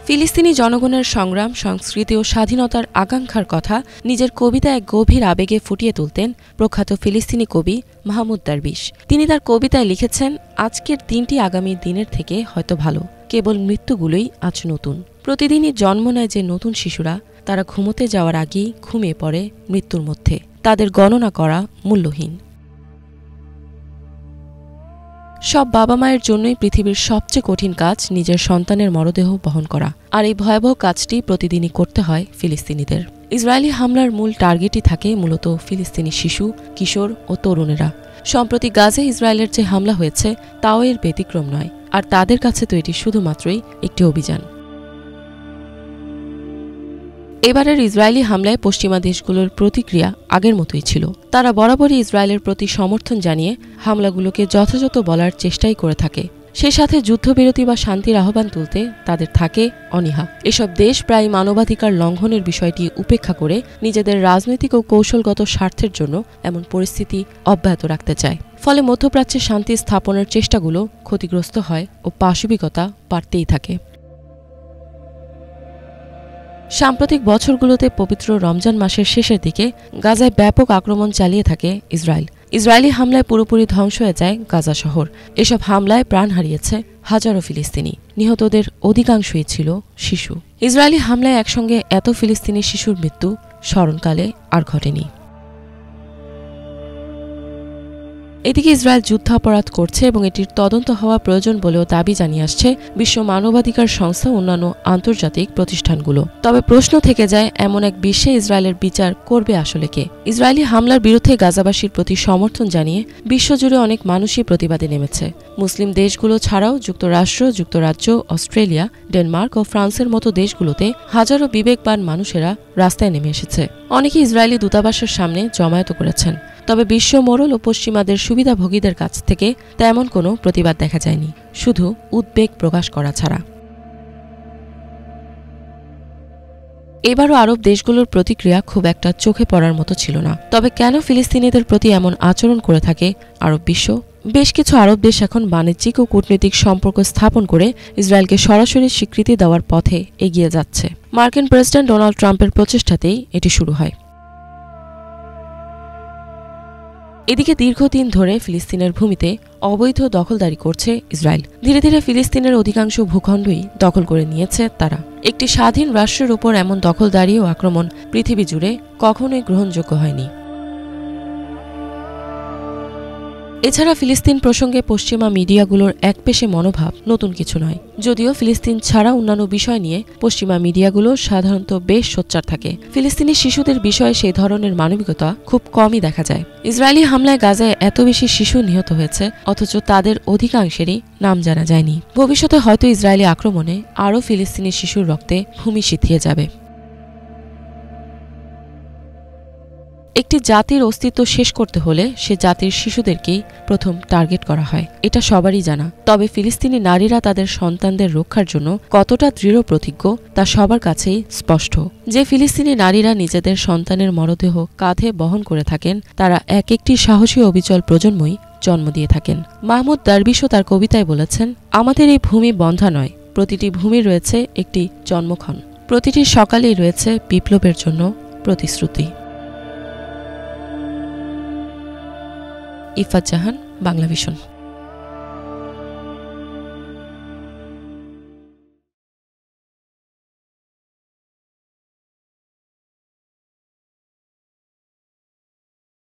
ফিলিস্তিনি জনগণের সংগ্রাম, সংস্কৃতি ও স্বাধীনতার আকাঙ্ক্ষার কথা নিজের কবিতায় গভীর আবেগে ফুটিয়ে তুলতেন প্রখ্যাত ফিলিস্তিনি কবি মাহমুদ দারবিশ। তিনি তার কবিতায় লিখেছেন, আজকের দিনটি আগামী দিনের থেকে হয়তো ভালো, কেবল মৃত্যুগুলোই আজ নতুন। প্রতিদিনই জন্ম নেয় যে নতুন শিশুরা, তারা ঘুমোতে যাওয়ার আগেই ঘুমিয়ে পড়ে মৃত্যুর মধ্যে, তাদের গণনা করা মূল্যহীন। সব বাবা মায়ের জন্যই পৃথিবীর সবচেয়ে কঠিন কাজ নিজের সন্তানের মরদেহ বহন করা, আর এই ভয়াবহ কাজটি প্রতিদিনই করতে হয় ফিলিস্তিনিদের। ইসরায়েলি হামলার মূল টার্গেটই থাকে মূলত ফিলিস্তিনি শিশু, কিশোর ও তরুণেরা। সম্প্রতি গাজে ইসরায়েলের যে হামলা হয়েছে তাও এর ব্যতিক্রম নয়, আর তাদের কাছে তো এটি শুধুমাত্রই একটি অভিযান। এবারের ইসরায়েলি হামলায় পশ্চিমা দেশগুলোর প্রতিক্রিয়া আগের মতোই ছিল। তারা বরাবরই ইসরায়েলের প্রতি সমর্থন জানিয়ে হামলাগুলোকে যথাযথ বলার চেষ্টাই করে থাকে। সে সাথে যুদ্ধবিরতি বা শান্তির আহ্বান তুলতে তাদের থাকে অনীহা। এসব দেশ প্রায় মানবাধিকার লঙ্ঘনের বিষয়টি উপেক্ষা করে নিজেদের রাজনৈতিক ও কৌশলগত স্বার্থের জন্য এমন পরিস্থিতি অব্যাহত রাখতে চায়। ফলে মধ্যপ্রাচ্যে শান্তি স্থাপনের চেষ্টাগুলো ক্ষতিগ্রস্ত হয় ও পাশবিকতা বাড়তেই থাকে। সাম্প্রতিক বছরগুলোতে পবিত্র রমজান মাসের শেষের দিকে গাজায় ব্যাপক আক্রমণ চালিয়ে থাকে ইসরায়েল। ইসরায়েলি হামলায় পুরোপুরি ধ্বংস হয়ে যায় গাজা শহর। এসব হামলায় প্রাণ হারিয়েছে হাজারো ফিলিস্তিনি, নিহতদের অধিকাংশই ছিল শিশু। ইসরায়েলি হামলায় একসঙ্গে এত ফিলিস্তিনি শিশুর মৃত্যু স্মরণকালে আর ঘটেনি। এদিকে ইসরায়েল যুদ্ধাপরাধ করছে এবং এটির তদন্ত হওয়া প্রয়োজন বলেও দাবি জানিয়ে আসছে বিশ্ব মানবাধিকার সংস্থা ও অন্যান্য আন্তর্জাতিক প্রতিষ্ঠানগুলো। তবে প্রশ্ন থেকে যায়, এমন এক বিশ্বে ইসরায়েলের বিচার করবে আসলে কে? ইসরায়েলি হামলার বিরুদ্ধে গাজাবাসীর প্রতি সমর্থন জানিয়ে বিশ্বজুড়ে অনেক মানুষই প্রতিবাদে নেমেছে। মুসলিম দেশগুলো ছাড়াও যুক্তরাষ্ট্র, যুক্তরাজ্য, অস্ট্রেলিয়া, ডেনমার্ক ও ফ্রান্সের মতো দেশগুলোতে হাজারো বিবেকবান মানুষেরা রাস্তায় নেমে এসেছে। অনেকে ইসরায়েলি দূতাবাসের সামনে জমায়েত করেছেন। তবে বিশ্ব মোড়ল ও পশ্চিমাদের সুবিধাভোগীদের কাছ থেকে তেমন কোনো প্রতিবাদ দেখা যায়নি, শুধু উদ্বেগ প্রকাশ করা ছাড়া। এবারও আরব দেশগুলোর প্রতিক্রিয়া খুব একটা চোখে পড়ার মতো ছিল না। তবে কেন ফিলিস্তিনিদের প্রতি এমন আচরণ করে থাকে আরব বিশ্ব? বেশ কিছু আরব দেশ এখন বাণিজ্যিক ও কূটনৈতিক সম্পর্ক স্থাপন করে ইসরায়েলকে সরাসরি স্বীকৃতি দেওয়ার পথে এগিয়ে যাচ্ছে। মার্কিন প্রেসিডেন্ট ডোনাল্ড ট্রাম্পের প্রচেষ্টাতেই এটি শুরু হয়। এদিকে দীর্ঘদিন ধরে ফিলিস্তিনের ভূমিতে অবৈধ দখলদারি করছে ইসরায়েল। ধীরে ধীরে ফিলিস্তিনের অধিকাংশ ভূখণ্ডই দখল করে নিয়েছে তারা। একটি স্বাধীন রাষ্ট্রের উপর এমন দখলদারি ও আক্রমণ পৃথিবী জুড়ে কখনোই গ্রহণযোগ্য হয়নি। এছাড়া ফিলিস্তিন প্রসঙ্গে পশ্চিমা মিডিয়াগুলোর একপেশে মনোভাব নতুন কিছু নয়। যদিও ফিলিস্তিন ছাড়া অন্যান্য বিষয় নিয়ে পশ্চিমা মিডিয়াগুলো সাধারণত বেশ সোচ্চার থাকে, ফিলিস্তিনি শিশুদের বিষয়ে সেই ধরনের মানবিকতা খুব কমই দেখা যায়। ইসরায়েলি হামলায় গাজায় এত বেশি শিশু নিহত হয়েছে, অথচ তাদের অধিকাংশেরই নাম জানা যায়নি। ভবিষ্যতে হয়তো ইসরায়েলি আক্রমণে আরও ফিলিস্তিনি শিশুর রক্তে ভূমি সিথিয়ে যাবে। একটি জাতির অস্তিত্ব শেষ করতে হলে সে জাতির শিশুদেরকেই প্রথম টার্গেট করা হয়, এটা সবারই জানা। তবে ফিলিস্তিনি নারীরা তাদের সন্তানদের রক্ষার জন্য কতটা দৃঢ় প্রতিজ্ঞ তা সবার কাছেই স্পষ্ট। যে ফিলিস্তিনি নারীরা নিজেদের সন্তানের মরদেহ কাঁধে বহন করে থাকেন, তারা এক একটি সাহসী অবিচল প্রজন্মই জন্ম দিয়ে থাকেন। মাহমুদ দারবিশও তার কবিতায় বলেছেন, আমাদের এই ভূমি বন্ধা নয়, প্রতিটি ভূমি রয়েছে একটি জন্মক্ষণ, প্রতিটি সকালেই রয়েছে বিপ্লবের জন্য প্রতিশ্রুতি। ইফাত জাহান, বাংলা ভিশন।